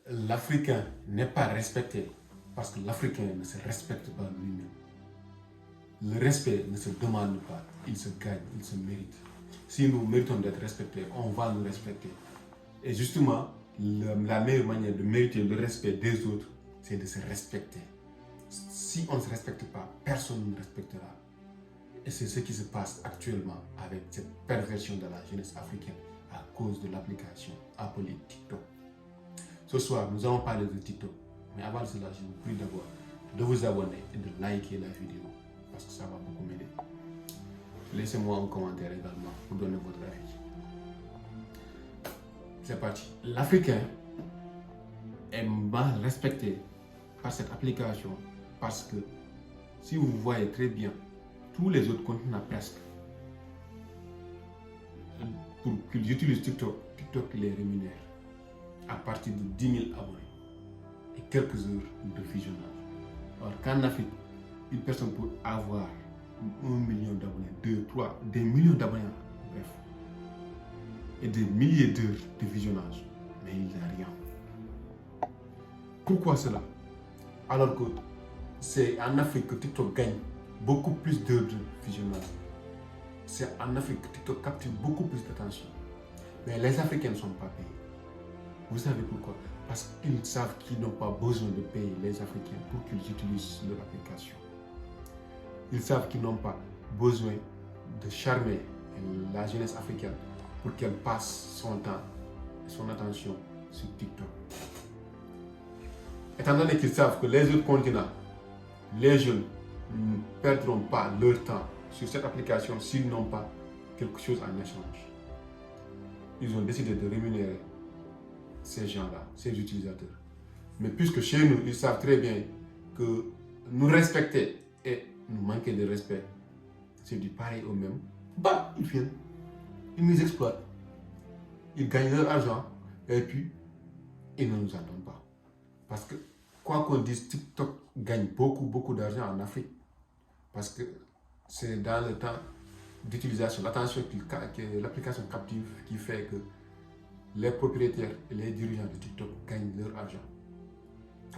l'Africain n'est pas respecté parce que l'Africain ne se respecte pas lui-même. Le respect ne se demande pas, il se gagne, il se mérite. Si nous méritons d'être respectés, on va nous respecter. Et justement, la meilleure manière de mériter le respect des autres, c'est de se respecter. Si on ne se respecte pas, personne ne nous respectera. Et c'est ce qui se passe actuellement avec cette perversion de la jeunesse africaine à cause de l'application appelée TikTok. Ce soir, nous allons parler de TikTok. Mais avant cela, je vous prie d'abord de vous abonner et de liker la vidéo parce que ça va beaucoup m'aider. Laissez-moi un commentaire également pour donner votre avis. C'est parti. L'Africain est mal respecté par cette application parce que si vous voyez très bien, tous les autres continents presque, pour qu'ils utilisent TikTok, TikTok les rémunère à partir de 10 000 abonnés et quelques heures de visionnage. Alors qu'en Afrique, une personne peut avoir 1 million d'abonnés, 2, 3, des millions d'abonnés, bref, et des milliers d'heures de visionnage, mais il n'a rien. Pourquoi cela? Alors que c'est en Afrique que TikTok gagne beaucoup plus d'heures de visionnage. C'est en Afrique que TikTok capture beaucoup plus d'attention. Mais les Africains ne sont pas payés. Vous savez pourquoi? Parce qu'ils savent qu'ils n'ont pas besoin de payer les Africains pour qu'ils utilisent leur application. Ils savent qu'ils n'ont pas besoin de charmer la jeunesse africaine pour qu'elle passe son temps et son attention sur TikTok. Étant donné qu'ils savent que les autres continents, les jeunes ne perdront pas leur temps sur cette application s'ils n'ont pas quelque chose en échange. Ils ont décidé de rémunérer ces gens-là, ces utilisateurs. Mais puisque chez nous, ils savent très bien que nous respecter et nous manquer de respect, c'est du pareil au même, bah, ils viennent, ils nous exploitent, ils gagnent leur argent et puis ils ne nous en donnent pas. Parce que, quoi qu'on dise, TikTok gagne beaucoup d'argent en Afrique. Parce que c'est dans le temps d'utilisation, l'attention que l'application captive qui fait que les propriétaires et les dirigeants de TikTok gagnent leur argent.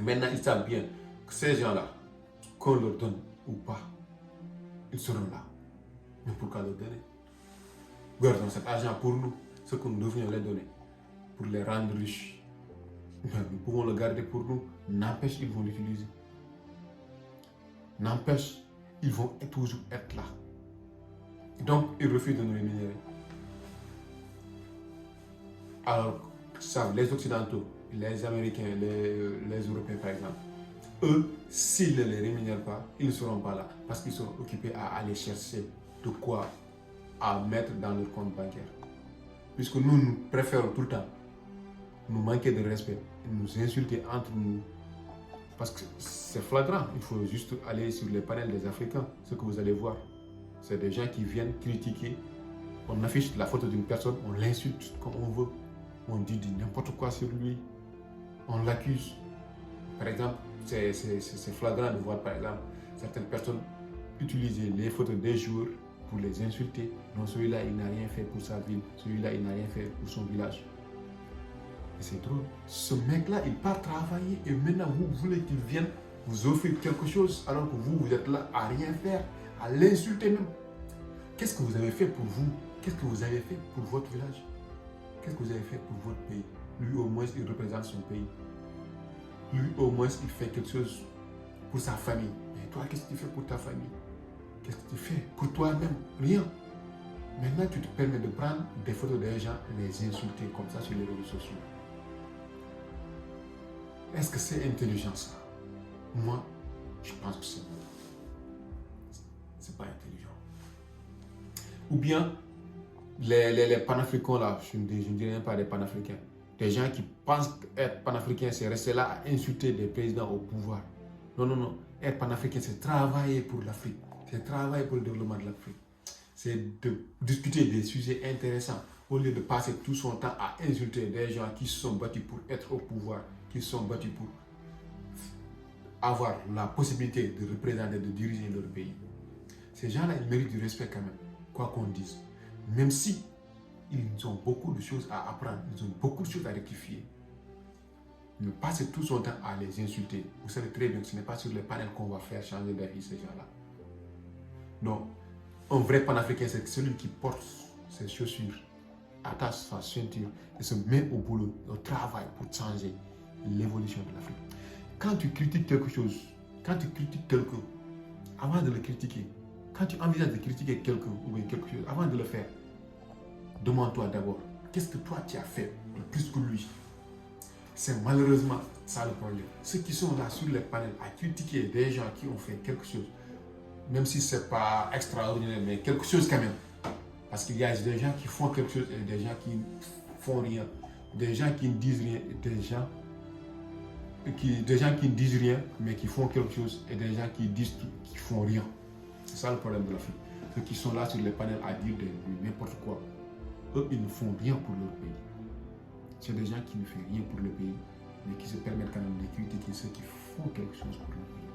Maintenant, ils savent bien que ces gens-là, qu'on leur donne ou pas, ils seront là. Mais pourquoi leur donner? Gardons cet argent pour nous, ce que nous devrions les donner, pour les rendre riches. Mais nous pouvons le garder pour nous, n'empêche, ils vont l'utiliser. N'empêche, ils vont toujours être là. Donc, ils refusent de nous rémunérer. Alors, ça, les Occidentaux, les Américains, les Européens par exemple, eux, s'ils ne les rémunèrent pas, ils ne seront pas là parce qu'ils sont occupés à aller chercher de quoi à mettre dans leur compte bancaire. Puisque nous préférons tout le temps nous manquer de respect, nous insulter entre nous. Parce que c'est flagrant, il faut juste aller sur les panels des Africains, ce que vous allez voir. C'est des gens qui viennent critiquer, on affiche la photo d'une personne, on l'insulte comme on veut, on dit n'importe quoi sur lui, on l'accuse. Par exemple, c'est flagrant de voir par exemple certaines personnes utiliser les photos des joueurs pour les insulter. Non, celui-là il n'a rien fait pour sa ville, celui-là il n'a rien fait pour son village. Et c'est drôle. Ce mec-là, il part travailler et maintenant vous voulez qu'il vienne vous offrir quelque chose alors que vous êtes là à rien faire, à l'insulter même. Qu'est-ce que vous avez fait pour vous? Qu'est-ce que vous avez fait pour votre village? Qu'est-ce que vous avez fait pour votre pays? Lui au moins il représente son pays. Lui au moins il fait quelque chose pour sa famille. Mais toi, qu'est-ce que tu fais pour ta famille? Qu'est-ce que tu fais pour toi-même? Rien. Maintenant, tu te permets de prendre des photos des gens et les insulter comme ça sur les réseaux sociaux. Est-ce que c'est intelligent ça? Moi, je pense que c'est pas intelligent. Ou bien, les panafricains là, je ne dirais pas des panafricains, des gens qui pensent qu'être panafricain, c'est rester là à insulter des présidents au pouvoir. Non. Être panafricain, c'est travailler pour l'Afrique. C'est travailler pour le développement de l'Afrique. C'est de discuter des sujets intéressants au lieu de passer tout son temps à insulter des gens qui se sont battus pour être au pouvoir, qui se sont battus pour avoir la possibilité de représenter, de diriger leur pays. Ces gens-là, ils méritent du respect quand même, quoi qu'on dise. Même si ils ont beaucoup de choses à apprendre, ils ont beaucoup de choses à rectifier. ne passe tout son temps à les insulter. Vous savez très bien que ce n'est pas sur les panels qu'on va faire changer d'avis ces gens-là. Non, un vrai panafricain, c'est celui qui porte ses chaussures, attache sa ceinture et se met au boulot, au travail pour changer l'évolution de l'Afrique. Quand tu critiques quelque chose, quand tu critiques quelqu'un, avant de le critiquer, quand tu envisages de critiquer quelqu'un ou bien quelque chose, avant de le faire, demande-toi d'abord, qu'est-ce que toi tu as fait de plus que lui? C'est malheureusement ça le problème. Ceux qui sont là sur les panels à critiquer des gens qui ont fait quelque chose, même si ce n'est pas extraordinaire, mais quelque chose quand même. Parce qu'il y a des gens qui font quelque chose et des gens qui ne font rien. Des gens qui ne disent rien et des gens qui ne disent rien, mais qui font quelque chose et des gens qui disent tout, qui ne font rien. C'est ça le problème de l'Afrique. Ceux qui sont là sur les panels à dire n'importe quoi, eux, ils ne font rien pour leur pays. C'est des gens qui ne font rien pour le pays, mais qui se permettent quand même de critiquer ceux qui font quelque chose pour le pays.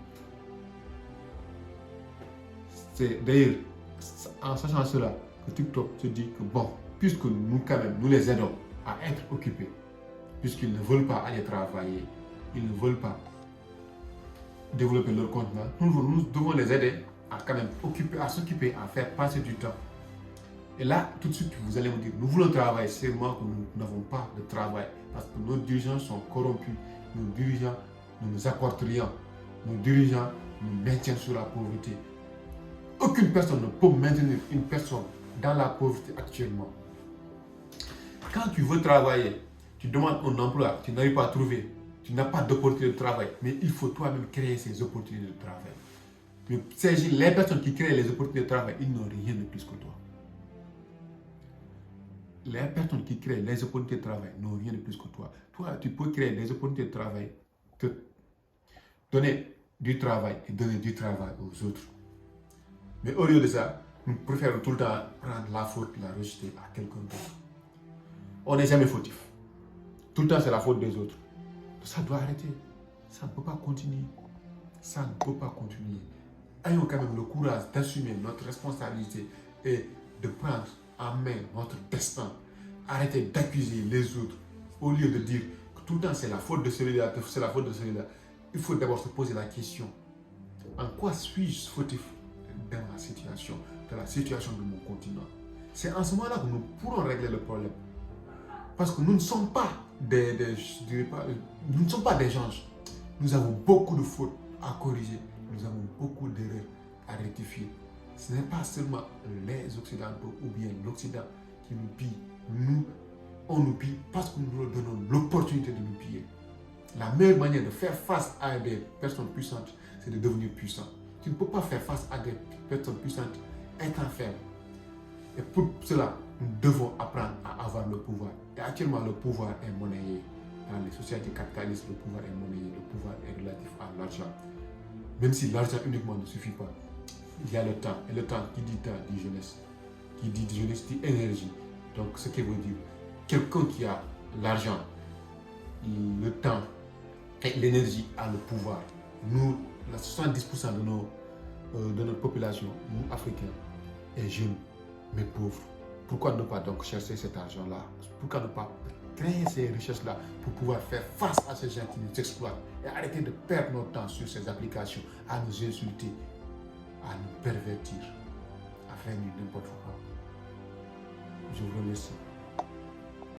C'est d'ailleurs en sachant cela que TikTok se dit que bon, puisque nous quand même, nous les aidons à être occupés, puisqu'ils ne veulent pas aller travailler, ils ne veulent pas développer leur contenant, nous devons les aider à quand même s'occuper, à faire passer du temps. Et là, tout de suite, vous allez me dire, nous voulons travailler, c'est seulement que nous n'avons pas de travail, parce que nos dirigeants sont corrompus, nos dirigeants ne nous apportent rien, nos dirigeants nous maintiennent sur la pauvreté. Aucune personne ne peut maintenir une personne dans la pauvreté actuellement. Quand tu veux travailler, tu demandes un emploi, tu n'arrives pas à trouver, tu n'as pas d'opportunité de travail, mais il faut toi-même créer ces opportunités de travail. Mais les personnes qui créent les opportunités de travail, ils n'ont rien de plus que toi. Les personnes qui créent les opportunités de travail n'ont rien de plus que toi. Toi, tu peux créer des opportunités de travail, que donner du travail et donner du travail aux autres. Mais au lieu de ça, nous préférons tout le temps prendre la faute, la rejeter à quelqu'un d'autre. On n'est jamais fautif. Tout le temps, c'est la faute des autres. Ça doit arrêter. Ça ne peut pas continuer. Ça ne peut pas continuer. Ayons quand même le courage d'assumer notre responsabilité et de prendre en main notre destin. Arrêtez d'accuser les autres au lieu de dire que tout le temps c'est la faute de celui-là, c'est la faute de celui-là. Il faut d'abord se poser la question. En quoi suis-je fautif dans la situation de mon continent? C'est en ce moment-là que nous pourrons régler le problème. Parce que nous ne sommes pas des gens. Nous avons beaucoup de fautes à corriger. Nous avons beaucoup d'erreurs à rectifier. Ce n'est pas seulement les Occidentaux ou bien l'Occident qui nous pille. Nous, on nous pille parce que nous leur donnons l'opportunité de nous piller. La meilleure manière de faire face à des personnes puissantes, c'est de devenir puissant. Tu ne peux pas faire face à des personnes puissantes étant faible. Et pour cela, nous devons apprendre à avoir le pouvoir. Et actuellement, le pouvoir est monnayé. Dans les sociétés capitalistes, le pouvoir est monnayé. Le pouvoir est relatif à l'argent. Même si l'argent uniquement ne suffit pas, il y a le temps. Et le temps, qui dit temps, dit jeunesse. Qui dit jeunesse, dit énergie. Donc, ce qui veut dire, quelqu'un qui a l'argent, le temps et l'énergie a le pouvoir. Nous, 70% de notre population, nous, Africains, est jeune, mais pauvre. Pourquoi ne pas donc chercher cet argent-là? Pourquoi ne pas créer ces richesses-là pour pouvoir faire face à ces gens qui nous exploitent et arrêter de perdre notre temps sur ces applications, à nous insulter, à nous pervertir, à faire n'importe quoi. Je vous remercie.